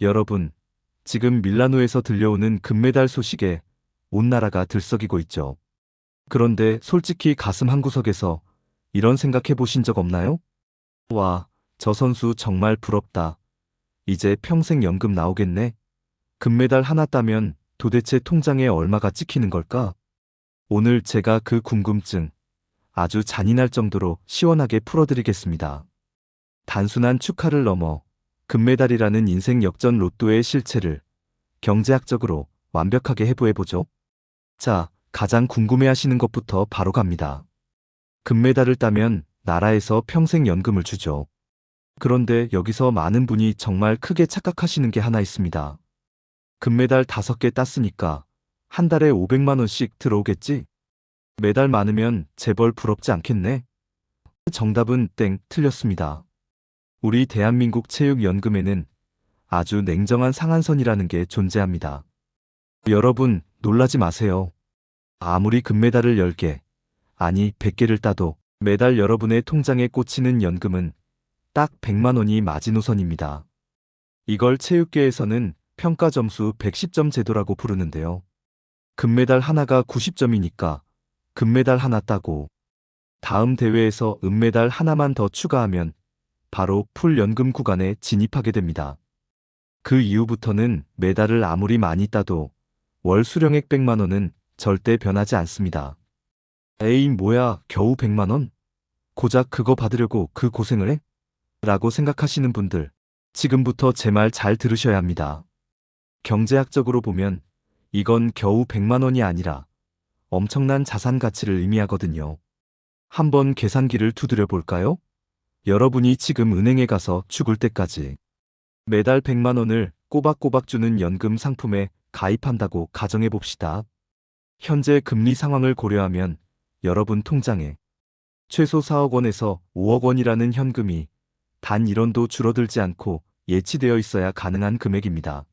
여러분, 지금 밀라노에서 들려오는 금메달 소식에 온 나라가 들썩이고 있죠. 그런데 솔직히 가슴 한구석에서 이런 생각해 보신 적 없나요? 와, 저 선수 정말 부럽다. 이제 평생 연금 나오겠네. 금메달 하나 따면 도대체 통장에 얼마가 찍히는 걸까? 오늘 제가 그 궁금증 아주 잔인할 정도로 시원하게 풀어드리겠습니다. 단순한 축하를 넘어 금메달이라는 인생 역전 로또의 실체를 경제학적으로 완벽하게 해부해보죠. 자, 가장 궁금해하시는 것부터 바로 갑니다. 금메달을 따면 나라에서 평생 연금을 주죠. 그런데 여기서 많은 분이 정말 크게 착각하시는 게 하나 있습니다. 금메달 5개 땄으니까 한 달에 500만 원씩 들어오겠지? 매달 많으면 재벌 부럽지 않겠네? 정답은 땡, 틀렸습니다. 우리 대한민국 체육연금에는 아주 냉정한 상한선이라는 게 존재합니다. 여러분, 놀라지 마세요. 아무리 금메달을 10개, 아니 100개를 따도 매달 여러분의 통장에 꽂히는 연금은 딱 100만 원이 마지노선입니다. 이걸 체육계에서는 평가점수 110점 제도라고 부르는데요. 금메달 하나가 90점이니까 금메달 하나 따고 다음 대회에서 은메달 하나만 더 추가하면 바로 풀 연금 구간에 진입하게 됩니다. 그 이후부터는 메달을 아무리 많이 따도 월 수령액 100만 원은 절대 변하지 않습니다. 에이 뭐야 겨우 100만 원? 고작 그거 받으려고 그 고생을 해? 라고 생각하시는 분들, 지금부터 제 말 잘 들으셔야 합니다. 경제학적으로 보면 이건 겨우 100만 원이 아니라 엄청난 자산 가치를 의미하거든요. 한번 계산기를 두드려 볼까요? 여러분이 지금 은행에 가서 죽을 때까지 매달 100만 원을 꼬박꼬박 주는 연금 상품에 가입한다고 가정해 봅시다. 현재 금리 상황을 고려하면 여러분 통장에 최소 4억 원에서 5억 원이라는 현금이 단 1원도 줄어들지 않고 예치되어 있어야 가능한 금액입니다.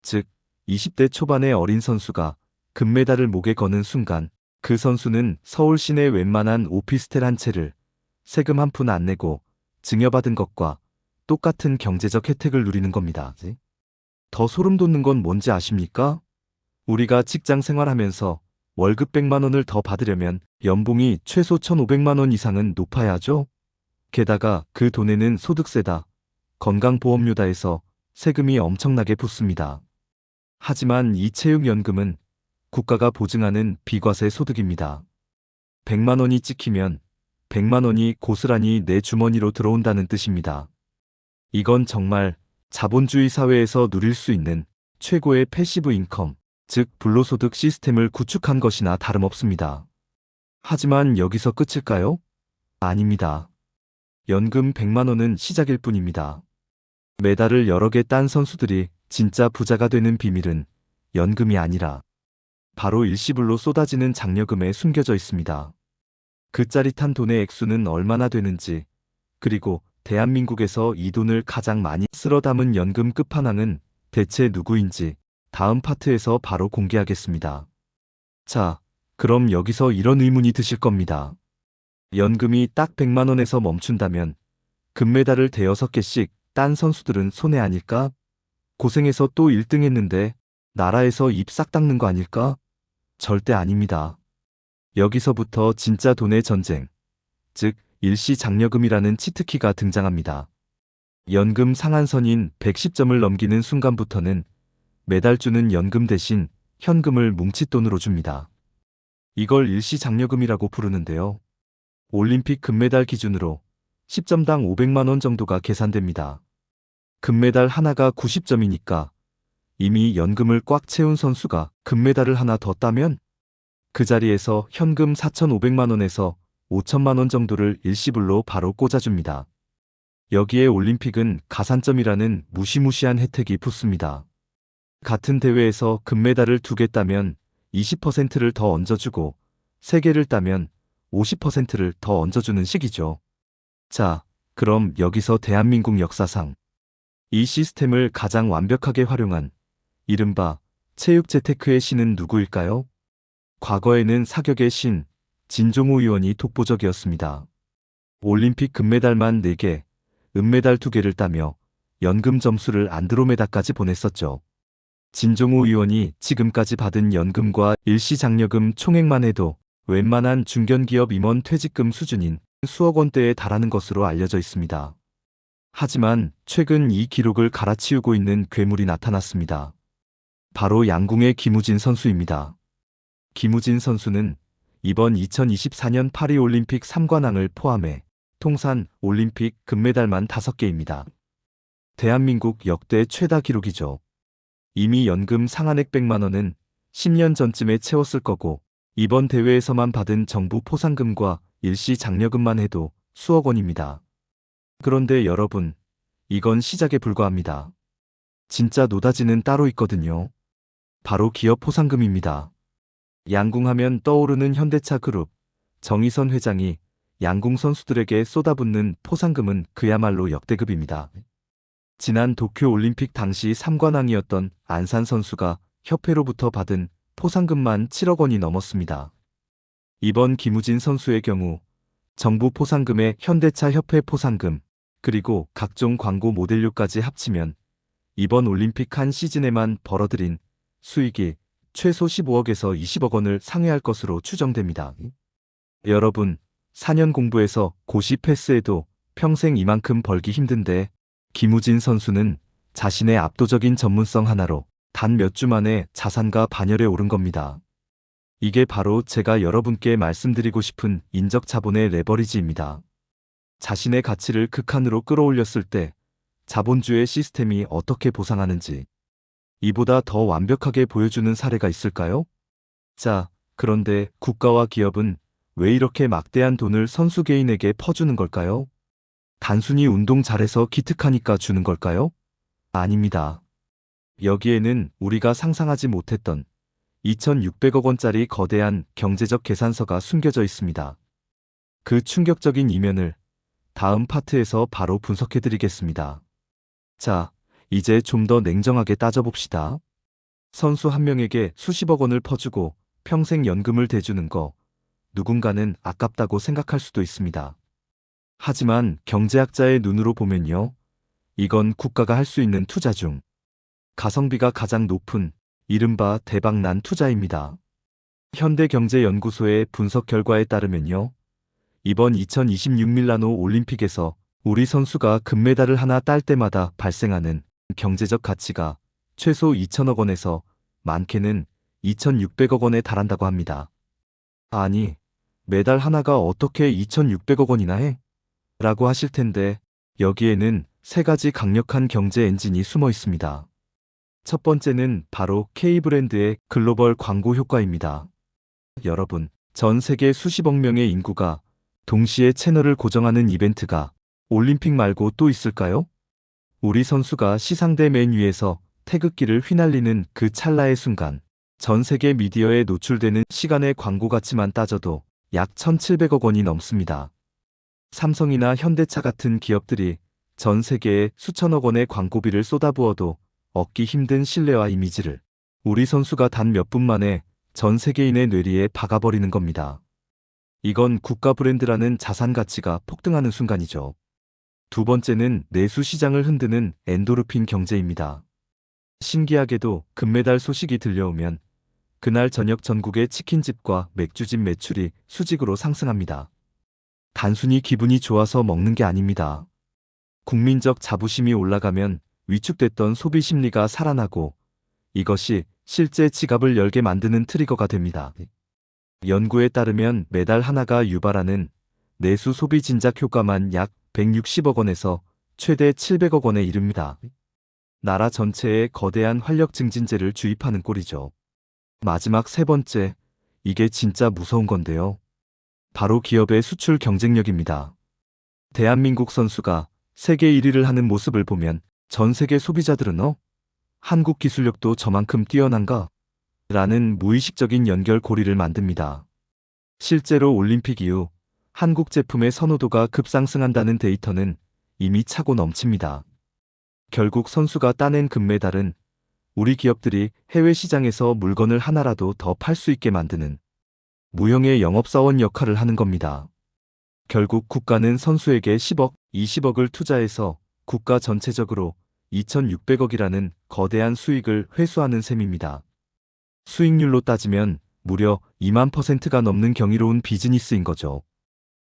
즉, 20대 초반의 어린 선수가 금메달을 목에 거는 순간 그 선수는 서울 시내 웬만한 오피스텔 한 채를 세금 한 푼 안 내고 증여받은 것과 똑같은 경제적 혜택을 누리는 겁니다. 더 소름 돋는 건 뭔지 아십니까? 우리가 직장 생활하면서 월급 100만 원을 더 받으려면 연봉이 최소 1,500만 원 이상은 높아야 하죠? 게다가 그 돈에는 소득세다, 건강보험료다 해서 세금이 엄청나게 붙습니다. 하지만 이 체육연금은 국가가 보증하는 비과세 소득입니다. 100만 원이 찍히면 100만 원이 고스란히 내 주머니로 들어온다는 뜻입니다. 이건 정말 자본주의 사회에서 누릴 수 있는 최고의 패시브 인컴, 즉 불로소득 시스템을 구축한 것이나 다름없습니다. 하지만 여기서 끝일까요? 아닙니다. 연금 100만 원은 시작일 뿐입니다. 메달을 여러 개 딴 선수들이 진짜 부자가 되는 비밀은 연금이 아니라 바로 일시불로 쏟아지는 장려금에 숨겨져 있습니다. 그 짜릿한 돈의 액수는 얼마나 되는지, 그리고 대한민국에서 이 돈을 가장 많이 쓸어 담은 연금 끝판왕은 대체 누구인지 다음 파트에서 바로 공개하겠습니다. 자, 그럼 여기서 이런 의문이 드실 겁니다. 연금이 딱 100만 원에서 멈춘다면 금메달을 대여섯 개씩 딴 선수들은 손해 아닐까? 고생해서 또 1등 했는데 나라에서 입 싹 닦는 거 아닐까? 절대 아닙니다. 여기서부터 진짜 돈의 전쟁, 즉 일시장려금이라는 치트키가 등장합니다. 연금 상한선인 110점을 넘기는 순간부터는 매달 주는 연금 대신 현금을 뭉칫돈으로 줍니다. 이걸 일시장려금이라고 부르는데요. 올림픽 금메달 기준으로 10점당 500만 원 정도가 계산됩니다. 금메달 하나가 90점이니까 이미 연금을 꽉 채운 선수가 금메달을 하나 더 따면 그 자리에서 현금 4,500만 원에서 5천만 원 정도를 일시불로 바로 꽂아줍니다. 여기에 올림픽은 가산점이라는 무시무시한 혜택이 붙습니다. 같은 대회에서 금메달을 2개 따면 20%를 더 얹어주고 3개를 따면 50%를 더 얹어주는 식이죠. 자, 그럼 여기서 대한민국 역사상 이 시스템을 가장 완벽하게 활용한 이른바 체육재테크의 신은 누구일까요? 과거에는 사격의 신, 진종우 의원이 독보적이었습니다. 올림픽 금메달만 4개, 은메달 2개를 따며 연금 점수를 안드로메다까지 보냈었죠. 진종호 의원이 지금까지 받은 연금과 일시장려금 총액만 해도 웬만한 중견기업 임원 퇴직금 수준인 수억 원대에 달하는 것으로 알려져 있습니다. 하지만 최근 이 기록을 갈아치우고 있는 괴물이 나타났습니다. 바로 양궁의 김우진 선수입니다. 김우진 선수는 이번 2024년 파리올림픽 3관왕을 포함해 통산 올림픽 금메달만 5개입니다. 대한민국 역대 최다 기록이죠. 이미 연금 상한액 100만 원은 10년 전쯤에 채웠을 거고 이번 대회에서만 받은 정부 포상금과 일시 장려금만 해도 수억 원입니다. 그런데 여러분, 이건 시작에 불과합니다. 진짜 노다지는 따로 있거든요. 바로 기업 포상금입니다. 양궁하면 떠오르는 현대차 그룹, 정의선 회장이 양궁 선수들에게 쏟아붓는 포상금은 그야말로 역대급입니다. 지난 도쿄올림픽 당시 3관왕이었던 안산 선수가 협회로부터 받은 포상금만 7억 원이 넘었습니다. 이번 김우진 선수의 경우 정부 포상금에 현대차 협회 포상금, 그리고 각종 광고 모델료까지 합치면 이번 올림픽 한 시즌에만 벌어들인 수익이 최소 15억에서 20억 원을 상회할 것으로 추정됩니다. 여러분, 4년 공부해서 고시 패스해도 평생 이만큼 벌기 힘든데 김우진 선수는 자신의 압도적인 전문성 하나로 단 몇 주 만에 자산가 반열에 오른 겁니다. 이게 바로 제가 여러분께 말씀드리고 싶은 인적 자본의 레버리지입니다. 자신의 가치를 극한으로 끌어올렸을 때 자본주의 시스템이 어떻게 보상하는지 이보다 더 완벽하게 보여주는 사례가 있을까요? 자, 그런데 국가와 기업은 왜 이렇게 막대한 돈을 선수 개인에게 퍼주는 걸까요? 단순히 운동 잘해서 기특하니까 주는 걸까요? 아닙니다. 여기에는 우리가 상상하지 못했던 2,600억 원짜리 거대한 경제적 계산서가 숨겨져 있습니다. 그 충격적인 이면을 다음 파트에서 바로 분석해드리겠습니다. 자, 이제 좀 더 냉정하게 따져봅시다. 선수 한 명에게 수십억 원을 퍼주고 평생 연금을 대주는 거 누군가는 아깝다고 생각할 수도 있습니다. 하지만 경제학자의 눈으로 보면요. 이건 국가가 할 수 있는 투자 중 가성비가 가장 높은 이른바 대박난 투자입니다. 현대경제연구소의 분석 결과에 따르면요. 이번 2026 밀라노 올림픽에서 우리 선수가 금메달을 하나 딸 때마다 발생하는 경제적 가치가 최소 2천억 원에서 많게는 2,600억 원에 달한다고 합니다. 아니, 메달 하나가 어떻게 2,600억 원이나 해? 라고 하실 텐데 여기에는 세 가지 강력한 경제 엔진이 숨어 있습니다. 첫 번째는 바로 K브랜드의 글로벌 광고 효과입니다. 여러분, 전 세계 수십억 명의 인구가 동시에 채널을 고정하는 이벤트가 올림픽 말고 또 있을까요? 우리 선수가 시상대 맨 위에서 태극기를 휘날리는 그 찰나의 순간, 전 세계 미디어에 노출되는 시간의 광고 가치만 따져도 약 1,700억 원이 넘습니다. 삼성이나 현대차 같은 기업들이 전 세계에 수천억 원의 광고비를 쏟아부어도 얻기 힘든 신뢰와 이미지를 우리 선수가 단 몇 분 만에 전 세계인의 뇌리에 박아버리는 겁니다. 이건 국가 브랜드라는 자산 가치가 폭등하는 순간이죠. 두 번째는 내수 시장을 흔드는 엔도르핀 경제입니다. 신기하게도 금메달 소식이 들려오면 그날 저녁 전국의 치킨집과 맥주집 매출이 수직으로 상승합니다. 단순히 기분이 좋아서 먹는 게 아닙니다. 국민적 자부심이 올라가면 위축됐던 소비 심리가 살아나고 이것이 실제 지갑을 열게 만드는 트리거가 됩니다. 연구에 따르면 메달 하나가 유발하는 내수 소비 진작 효과만 약 160억 원에서 최대 700억 원에 이릅니다. 나라 전체에 거대한 활력 증진제를 주입하는 꼴이죠. 마지막 세 번째, 이게 진짜 무서운 건데요. 바로 기업의 수출 경쟁력입니다. 대한민국 선수가 세계 1위를 하는 모습을 보면 전 세계 소비자들은 한국 기술력도 저만큼 뛰어난가? 라는 무의식적인 연결고리를 만듭니다. 실제로 올림픽 이후 한국 제품의 선호도가 급상승한다는 데이터는 이미 차고 넘칩니다. 결국 선수가 따낸 금메달은 우리 기업들이 해외 시장에서 물건을 하나라도 더 팔 수 있게 만드는 무형의 영업사원 역할을 하는 겁니다. 결국 국가는 선수에게 10억, 20억을 투자해서 국가 전체적으로 2,600억이라는 거대한 수익을 회수하는 셈입니다. 수익률로 따지면 무려 2만%가 넘는 경이로운 비즈니스인 거죠.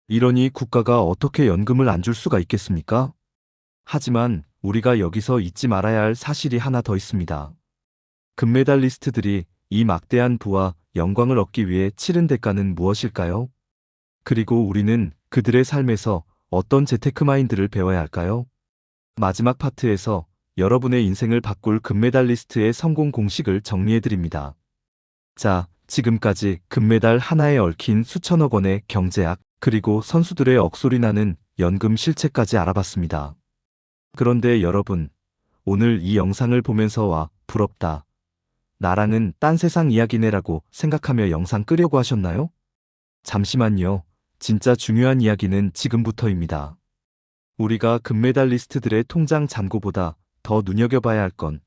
이러니 국가가 어떻게 연금을 안 줄 수가 있겠습니까? 하지만 우리가 여기서 잊지 말아야 할 사실이 하나 더 있습니다. 금메달리스트들이 이 막대한 부와 영광을 얻기 위해 치른 대가는 무엇일까요? 그리고 우리는 그들의 삶에서 어떤 재테크 마인드를 배워야 할까요? 마지막 파트에서 여러분의 인생을 바꿀 금메달리스트의 성공 공식을 정리해드립니다. 자, 지금까지 금메달 하나에 얽힌 수천억 원의 경제학, 그리고 선수들의 억소리 나는 연금 실체까지 알아봤습니다. 그런데 여러분, 오늘 이 영상을 보면서 와, 부럽다. 나랑은 딴 세상 이야기네라고 생각하며 영상 끄려고 하셨나요? 잠시만요. 진짜 중요한 이야기는 지금부터입니다. 우리가 금메달리스트들의 통장 잔고보다 더 눈여겨봐야 할 건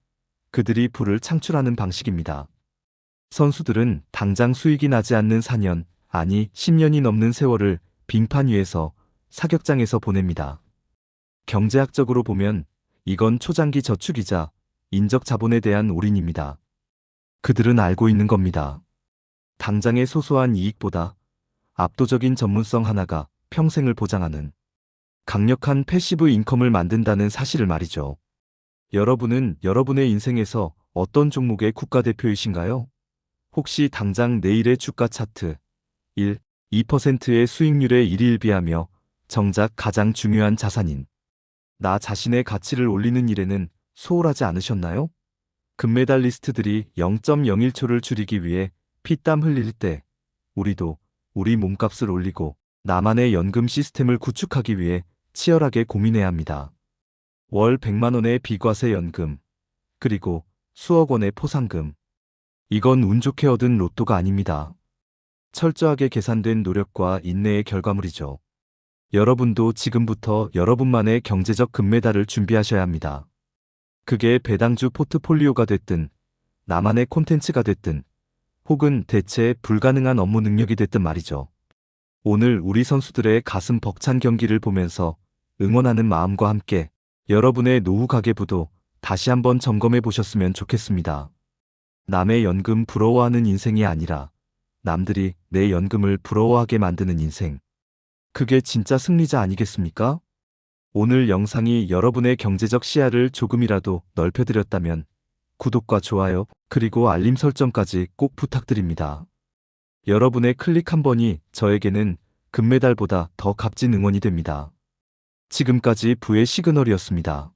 그들이 부를 창출하는 방식입니다. 선수들은 당장 수익이 나지 않는 4년, 아니 10년이 넘는 세월을 빙판 위에서 사격장에서 보냅니다. 경제학적으로 보면 이건 초장기 저축이자 인적 자본에 대한 올인입니다. 그들은 알고 있는 겁니다. 당장의 소소한 이익보다 압도적인 전문성 하나가 평생을 보장하는 강력한 패시브 인컴을 만든다는 사실을 말이죠. 여러분은 여러분의 인생에서 어떤 종목의 국가대표이신가요? 혹시 당장 내일의 주가 차트 1, 2%의 수익률에 일희일비하며 정작 가장 중요한 자산인 나 자신의 가치를 올리는 일에는 소홀하지 않으셨나요? 금메달리스트들이 0.01초를 줄이기 위해 피땀 흘릴 때 우리도 우리 몸값을 올리고 나만의 연금 시스템을 구축하기 위해 치열하게 고민해야 합니다. 월 100만 원의 비과세 연금, 그리고 수억 원의 포상금. 이건 운 좋게 얻은 로또가 아닙니다. 철저하게 계산된 노력과 인내의 결과물이죠. 여러분도 지금부터 여러분만의 경제적 금메달을 준비하셔야 합니다. 그게 배당주 포트폴리오가 됐든, 나만의 콘텐츠가 됐든, 혹은 대체 불가능한 업무 능력이 됐든 말이죠. 오늘 우리 선수들의 가슴 벅찬 경기를 보면서 응원하는 마음과 함께 여러분의 노후 가계부도 다시 한번 점검해 보셨으면 좋겠습니다. 남의 연금 부러워하는 인생이 아니라 남들이 내 연금을 부러워하게 만드는 인생. 그게 진짜 승리자 아니겠습니까? 오늘 영상이 여러분의 경제적 시야를 조금이라도 넓혀드렸다면 구독과 좋아요, 그리고 알림 설정까지 꼭 부탁드립니다. 여러분의 클릭 한 번이 저에게는 금메달보다 더 값진 응원이 됩니다. 지금까지 부의 시그널이었습니다.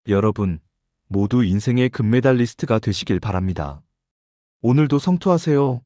여러분, 모두 인생의 금메달리스트가 되시길 바랍니다. 오늘도 성투하세요.